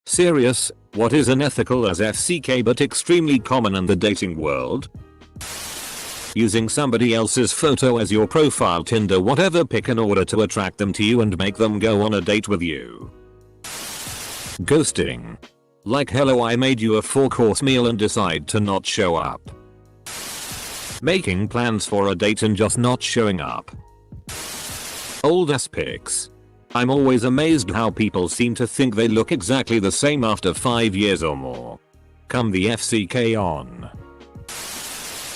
Serious, what is unethical as FCK but extremely common in the dating world? Using somebody else's photo as your profile, Tinder, whatever pic in order to attract them to you and make them go on a date with you. Ghosting. Like, hello, I made you a 4-course meal and decide to not show up. Making plans for a date and just not showing up. Old ass pics. I'm always amazed how people seem to think they look exactly the same after 5 years or more. Come the FCK on.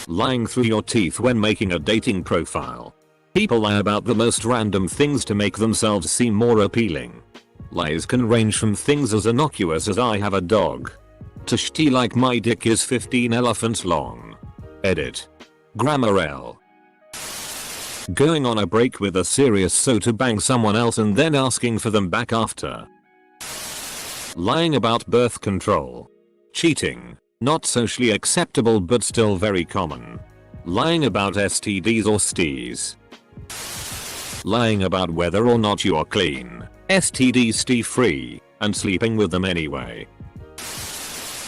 Lying through your teeth when making a dating profile. People lie about the most random things to make themselves seem more appealing. Lies can range from things as innocuous as I have a dog to shitty like my dick is 15 elephants long. Edit. Grammar L. Going on a break with a serious so to bang someone else and then asking for them back after. Lying about birth control. Cheating. Not socially acceptable but still very common. Lying about STDs or STIs. Lying about whether or not you are clean, STD STI free, and sleeping with them anyway.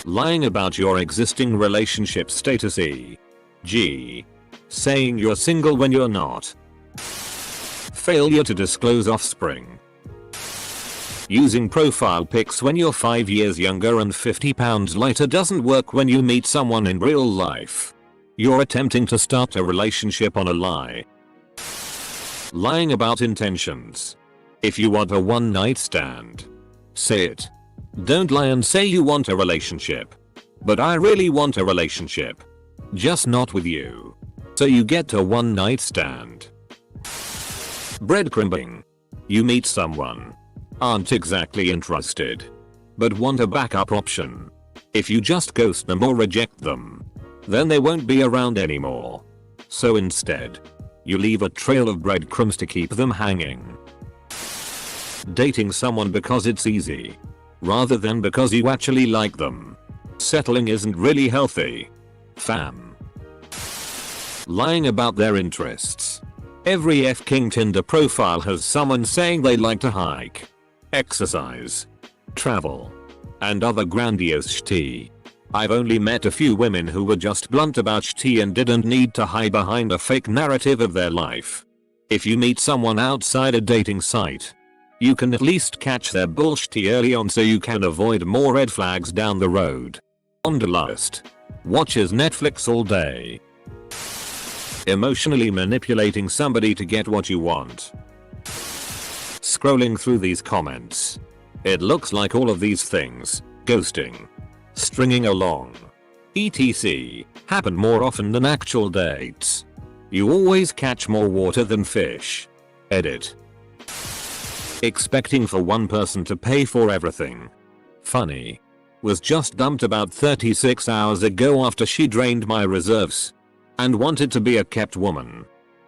Lying about your existing relationship status e.g. saying you're single when you're not. Failure to disclose offspring. Using profile pics when you're 5 years younger and 50 pounds lighter doesn't work when you meet someone in real life. You're attempting to start a relationship on a lie. Lying about intentions. If you want a one-night stand, say it. Don't lie and say you want a relationship. But I really want a relationship. Just not with you. So you get a one-night stand. Breadcrumbing. You meet someone. Aren't exactly interested. But want a backup option. If you just ghost them or reject them, then they won't be around anymore. So instead, you leave a trail of breadcrumbs to keep them hanging. Dating someone because it's easy, rather than because you actually like them. Settling isn't really healthy. Fam. Lying about their interests. Every F-King Tinder profile has someone saying they like to hike, exercise, travel, and other grandiose shit. I've only met a few women who were just blunt about shit and didn't need to hide behind a fake narrative of their life. If you meet someone outside a dating site, you can at least catch their bullshit early on so you can avoid more red flags down the road. Wanderlust. Watches Netflix all day. Emotionally manipulating somebody to get what you want. Scrolling through these comments. It looks like all of these things, ghosting, stringing along, etc., happen more often than actual dates. You always catch more water than fish. Edit. Expecting for one person to pay for everything. Funny. Was just dumped about 36 hours ago after she drained my reserves. And wanted to be a kept woman.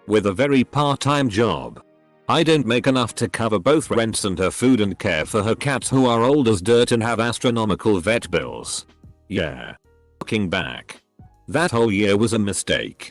With a very part-time job. I don't make enough to cover both rents and her food and care for her cats who are old as dirt and have astronomical vet bills. Yeah. Looking back, that whole year was a mistake.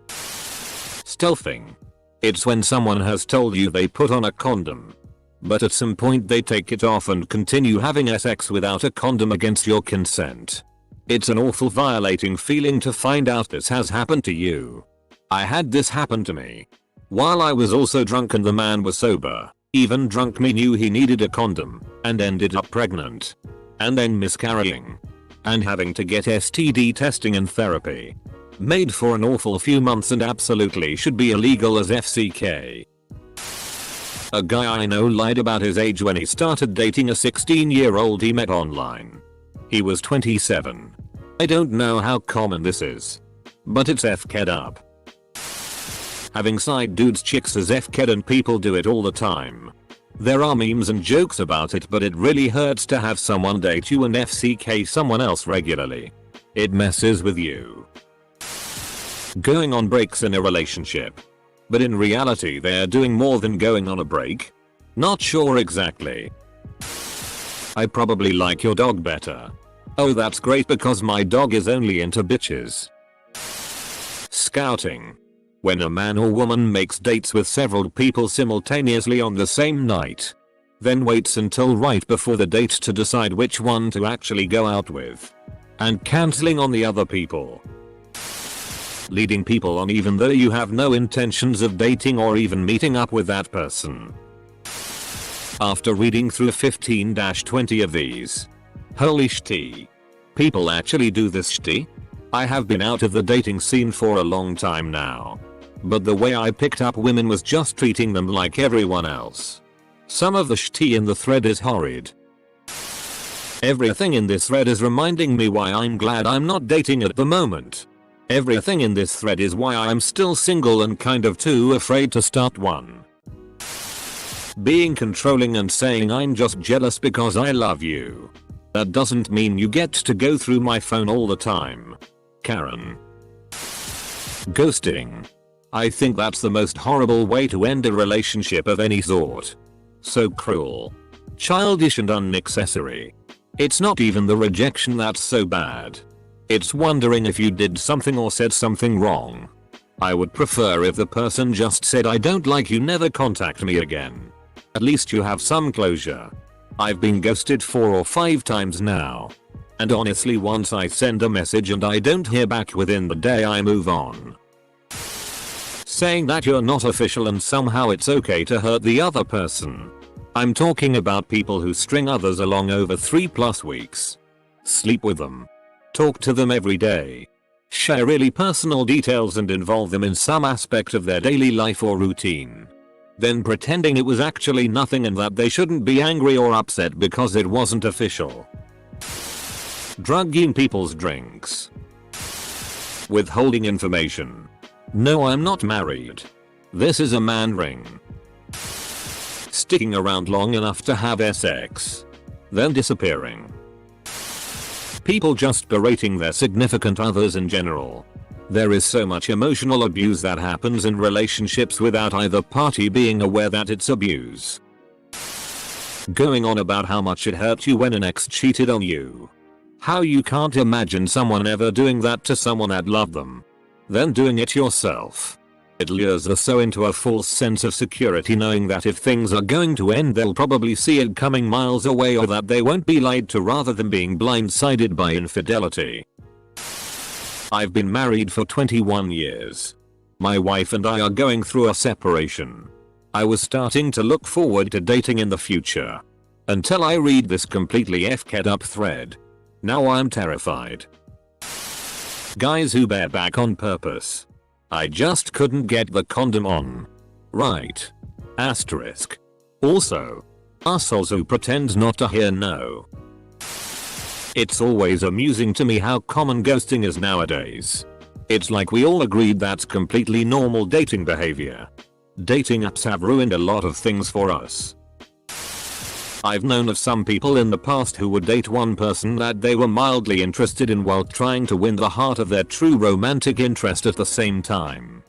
Stealthing. It's when someone has told you they put on a condom, but at some point they take it off and continue having sex without a condom against your consent. It's an awful violating feeling to find out this has happened to you. I had this happen to me. While I was also drunk and the man was sober. Even drunk me knew he needed a condom and ended up pregnant. And then miscarrying. And having to get STD testing and therapy. Made for an awful few months and absolutely should be illegal as FCK. A guy I know lied about his age when he started dating a 16-year-old he met online. He was 27. I don't know how common this is, but it's F-ked up. Having side dudes chicks as F-ked and people do it all the time. There are memes and jokes about it, but it really hurts to have someone date you and FCK someone else regularly. It messes with you. Going on breaks in a relationship. But in reality they are doing more than going on a break? Not sure exactly. I probably like your dog better. Oh, that's great because my dog is only into bitches. Scouting. When a man or woman makes dates with several people simultaneously on the same night. then waits until right before the date to decide which one to actually go out with, and cancelling on the other people. Leading people on even though you have no intentions of dating or even meeting up with that person. After reading through 15-20 of these. Holy shitty. People actually do this shitty? I have been out of the dating scene for a long time now. But the way I picked up women was just treating them like everyone else. Some of the shitty in the thread is horrid. Everything in this thread is reminding me why I'm glad I'm not dating at the moment. Everything in this thread is why I'm still single and kind of too afraid to start one. Being controlling and saying I'm just jealous because I love you. That doesn't mean you get to go through my phone all the time. Karen. Ghosting. I think that's the most horrible way to end a relationship of any sort. So cruel. Childish and unnecessary. It's not even the rejection that's so bad. It's wondering if you did something or said something wrong. I would prefer if the person just said I don't like you, never contact me again. At least you have some closure. I've been ghosted 4 or 5 times now. And honestly, once I send a message and I don't hear back within the day, I move on. Saying that you're not official and somehow it's okay to hurt the other person. I'm talking about people who string others along over 3+ weeks. Sleep with them. Talk to them every day. Share really personal details and involve them in some aspect of their daily life or routine. Then pretending it was actually nothing and that they shouldn't be angry or upset because it wasn't official. Drugging people's drinks. Withholding information. No, I'm not married. This is a man ring. Sticking around long enough to have sex. Then disappearing. People just berating their significant others in general. There is so much emotional abuse that happens in relationships without either party being aware that it's abuse. Going on about how much it hurt you when an ex cheated on you. How you can't imagine someone ever doing that to someone that loved them. Then doing it yourself. It lures us so into a false sense of security, knowing that if things are going to end they'll probably see it coming miles away, or that they won't be lied to, rather than being blindsided by infidelity. I've been married for 21 years. My wife and I are going through a separation. I was starting to look forward to dating in the future. Until I read this completely f***ed up thread. Now I'm terrified. Guys who bareback on purpose. I just couldn't get the condom on. Right. Asterisk. Also. Assholes who pretend not to hear no. It's always amusing to me how common ghosting is nowadays. It's like we all agreed that's completely normal dating behavior. Dating apps have ruined a lot of things for us. I've known of some people in the past who would date one person that they were mildly interested in while trying to win the heart of their true romantic interest at the same time.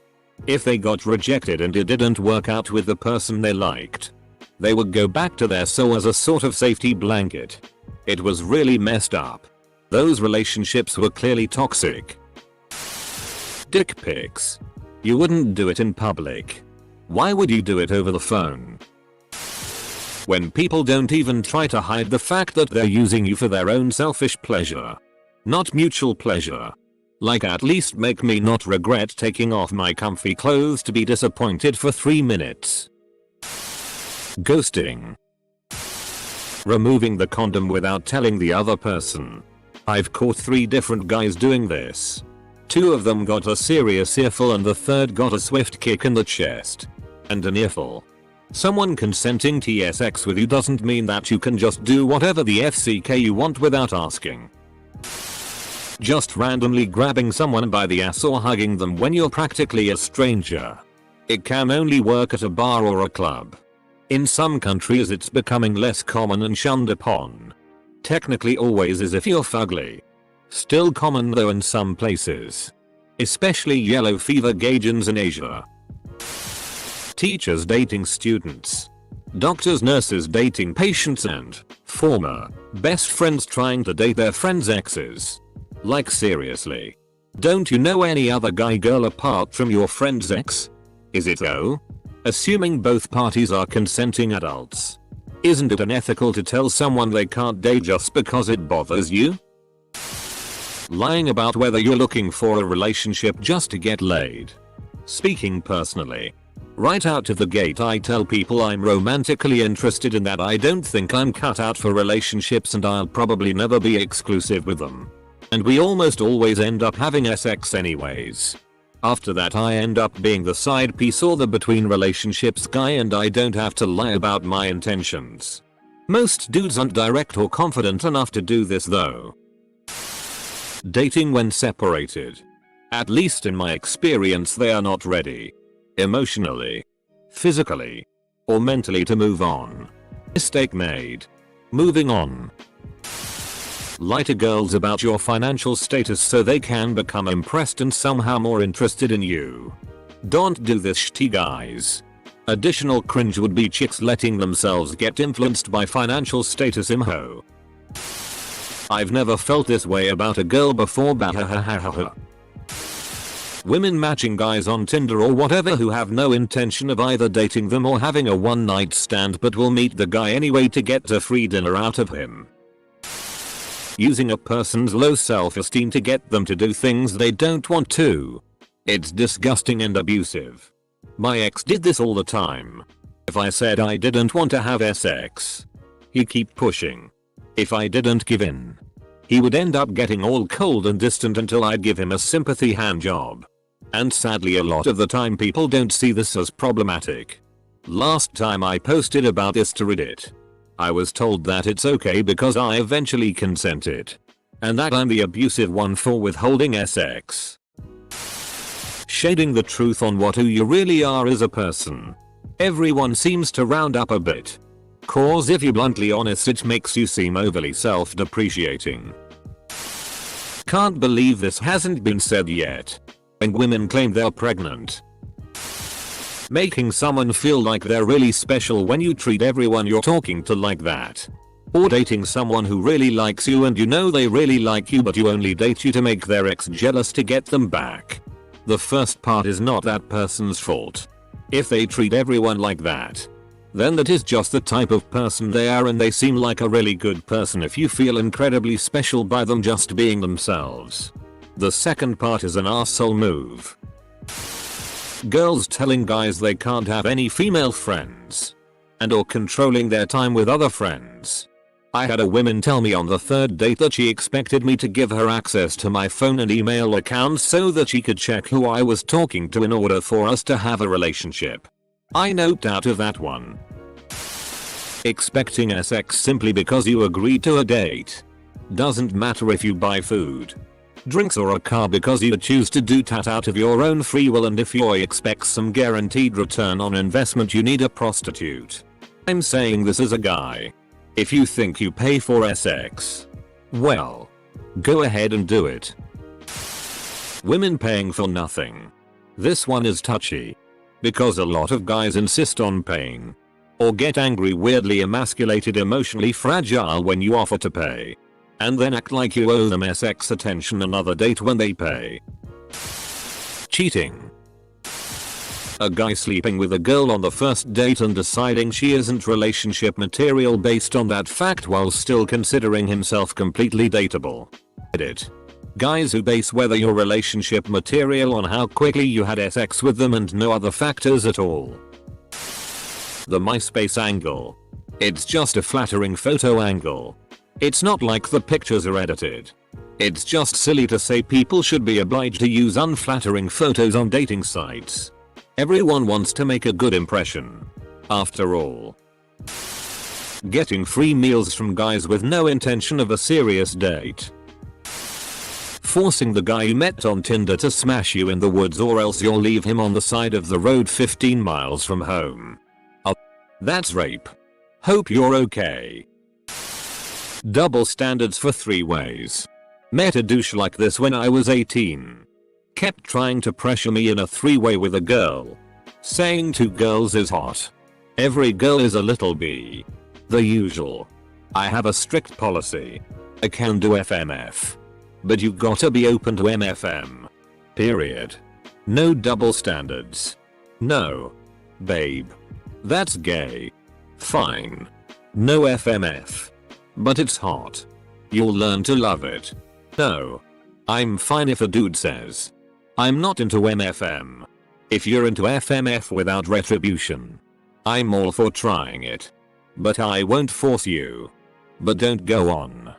If they got rejected and it didn't work out with the person they liked, they would go back to their soul as a sort of safety blanket. It was really messed up. Those relationships were clearly toxic. Dick pics. You wouldn't do it in public. Why would you do it over the phone? When people don't even try to hide the fact that they're using you for their own selfish pleasure. Not mutual pleasure. Like, at least make me not regret taking off my comfy clothes to be disappointed for 3 minutes. Ghosting. Removing the condom without telling the other person. I've caught 3 different guys doing this. 2 of them got a serious earful and the third got a swift kick in the chest. And an earful. Someone consenting to sex with you doesn't mean that you can just do whatever the FCK you want without asking. Just randomly grabbing someone by the ass or hugging them when you're practically a stranger. It can only work at a bar or a club. In some countries it's becoming less common and shunned upon. Technically always is if you're fugly. Still common though in some places. Especially yellow fever gauges in Asia. Teachers dating students. Doctors, nurses dating patients, and former best friends trying to date their friends' exes. Like, seriously. Don't you know any other guy girl apart from your friend's ex? Is it O? Assuming both parties are consenting adults. Isn't it unethical to tell someone they can't date just because it bothers you? Lying about whether you're looking for a relationship just to get laid. Speaking personally, right out of the gate I tell people I'm romantically interested and that I don't think I'm cut out for relationships and I'll probably never be exclusive with them. And we almost always end up having sex anyways. After that I end up being the side piece or the between relationships guy and I don't have to lie about my intentions. Most dudes aren't direct or confident enough to do this though. Dating when separated. At least in my experience they are not ready. Emotionally, physically, or mentally to move on. Mistake made. Moving on. Lie to girls about your financial status so they can become impressed and somehow more interested in you. Don't do this shitty guys. Additional cringe would be chicks letting themselves get influenced by financial status imho. I've never felt this way about a girl before bahahahaha. Women matching guys on Tinder or whatever who have no intention of either dating them or having a one night stand but will meet the guy anyway to get a free dinner out of him. Using a person's low self-esteem to get them to do things they don't want to. It's disgusting and abusive. My ex did this all the time. If I said I didn't want to have sex, he'd keep pushing. If I didn't give in, he would end up getting all cold and distant until I'd give him a sympathy hand job. And sadly a lot of the time people don't see this as problematic. Last time I posted about this to Reddit, I was told that it's okay because I eventually consented. And that I'm the abusive one for withholding sex. Shading the truth on who you really are as a person. Everyone seems to round up a bit. Cause if you're bluntly honest it makes you seem overly self-depreciating. Can't believe this hasn't been said yet. When women claim they're pregnant. Making someone feel like they're really special when you treat everyone you're talking to like that. Or dating someone who really likes you and you know they really like you but you only date you to make their ex jealous to get them back. The first part is not that person's fault. If they treat everyone like that, then that is just the type of person they are and they seem like a really good person if you feel incredibly special by them just being themselves. The second part is an arsehole move. Girls telling guys they can't have any female friends. And or controlling their time with other friends. I had a woman tell me on the third date that she expected me to give her access to my phone and email accounts so that she could check who I was talking to in order for us to have a relationship. I noped out of that one. Expecting sex simply because you agreed to a date. Doesn't matter if you buy food, drinks or a car because you choose to do that out of your own free will, and if you expect some guaranteed return on investment you need a prostitute. I'm saying this as a guy. If you think you pay for sex, well, go ahead and do it. Women paying for nothing. This one is touchy. Because a lot of guys insist on paying. Or get angry, weirdly emasculated, emotionally fragile when you offer to pay. And then act like you owe them sex attention another date when they pay. Cheating. A guy sleeping with a girl on the first date and deciding she isn't relationship material based on that fact while still considering himself completely dateable. Edit. Guys who base whether you're relationship material on how quickly you had sex with them and no other factors at all. The MySpace angle. It's just a flattering photo angle. It's not like the pictures are edited. It's just silly to say people should be obliged to use unflattering photos on dating sites. Everyone wants to make a good impression. After all. Getting free meals from guys with no intention of a serious date. Forcing the guy you met on Tinder to smash you in the woods or else you'll leave him on the side of the road 15 miles from home. Oh, that's rape. Hope you're okay. Double standards for three-ways. Met a douche like this when I was 18. Kept trying to pressure me in a three-way with a girl. Saying two girls is hot. Every girl is a little bee. The usual. I have a strict policy. I can do FMF. But you gotta be open to MFM. Period. No double standards. No. Babe. That's gay. Fine. No FMF. But it's hot. You'll learn to love it. No. I'm fine if a dude says, I'm not into MFM. If you're into FMF without retribution, I'm all for trying it. But I won't force you. But don't go on.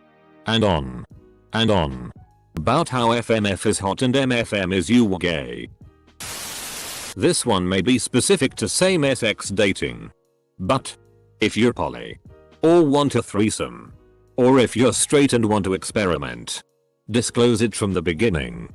And on. And on. About how FMF is hot and MFM is you gay. This one may be specific to same-sex dating. But if you're poly, or want a threesome, or if you're straight and want to experiment, disclose it from the beginning.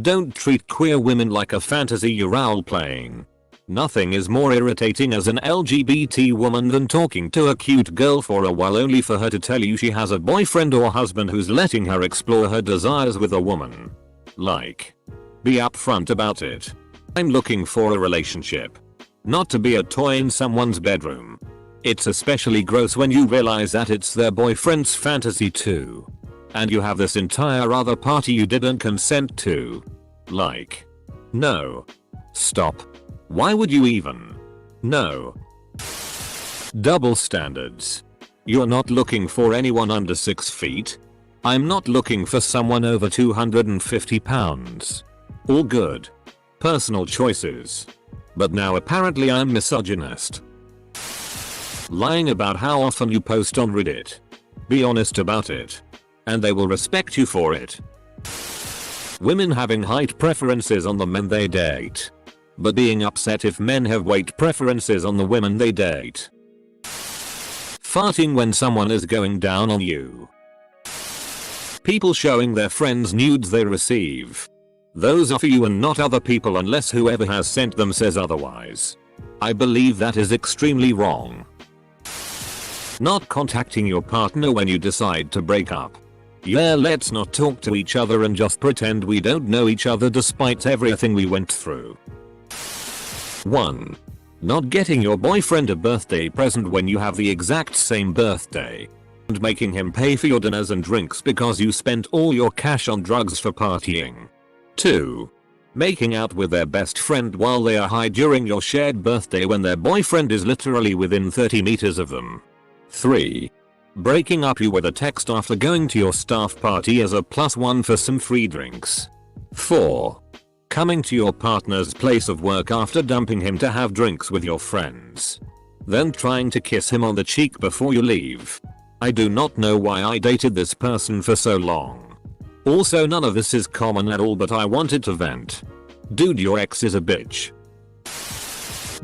Don't treat queer women like a fantasy you're role-playing. Nothing is more irritating as an LGBT woman than talking to a cute girl for a while only for her to tell you she has a boyfriend or husband who's letting her explore her desires with a woman. Like, be upfront about it. I'm looking for a relationship. Not to be a toy in someone's bedroom. It's especially gross when you realize that it's their boyfriend's fantasy too. And you have this entire other party you didn't consent to. Like, no. Stop. Why would you even? No. Double standards. You're not looking for anyone under 6 feet. I'm not looking for someone over 250 pounds. All good. Personal choices. But now apparently I'm misogynist. Lying about how often you post on Reddit. Be honest about it. And they will respect you for it. Women having height preferences on the men they date. But being upset if men have weight preferences on the women they date. Farting when someone is going down on you. People showing their friends nudes they receive. Those are for you and not other people unless whoever has sent them says otherwise. I believe that is extremely wrong. Not contacting your partner when you decide to break up. Yeah, let's not talk to each other and just pretend we don't know each other despite everything we went through. 1. Not getting your boyfriend a birthday present when you have the exact same birthday. And making him pay for your dinners and drinks because you spent all your cash on drugs for partying. 2. Making out with their best friend while they are high during your shared birthday when their boyfriend is literally within 30 meters of them. 3. Breaking up you with a text after going to your staff party as a +1 for some free drinks. 4. Coming to your partner's place of work after dumping him to have drinks with your friends. Then trying to kiss him on the cheek before you leave. I do not know why I dated this person for so long. Also none of this is common at all but I wanted to vent. Dude, your ex is a bitch.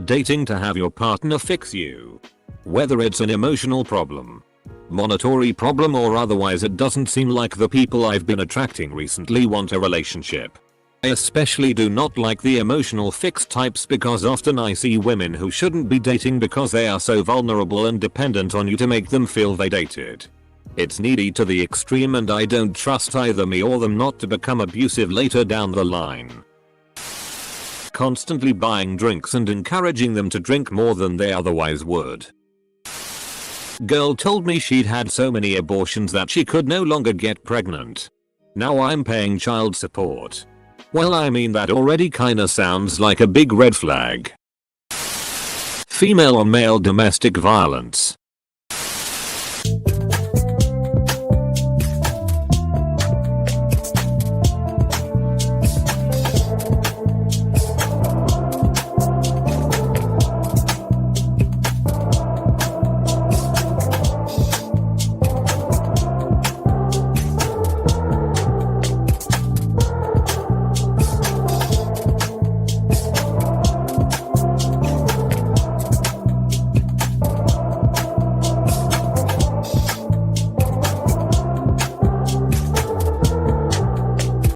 Dating to have your partner fix you. Whether it's an emotional problem, monetary problem or otherwise, it doesn't seem like the people I've been attracting recently want a relationship. I especially do not like the emotional fix types because often I see women who shouldn't be dating because they are so vulnerable and dependent on you to make them feel validated. It's needy to the extreme and I don't trust either me or them not to become abusive later down the line. Constantly buying drinks and encouraging them to drink more than they otherwise would. Girl told me she'd had so many abortions that she could no longer get pregnant. Now I'm paying child support. Well, I mean that already kinda sounds like a big red flag. Female on male domestic violence.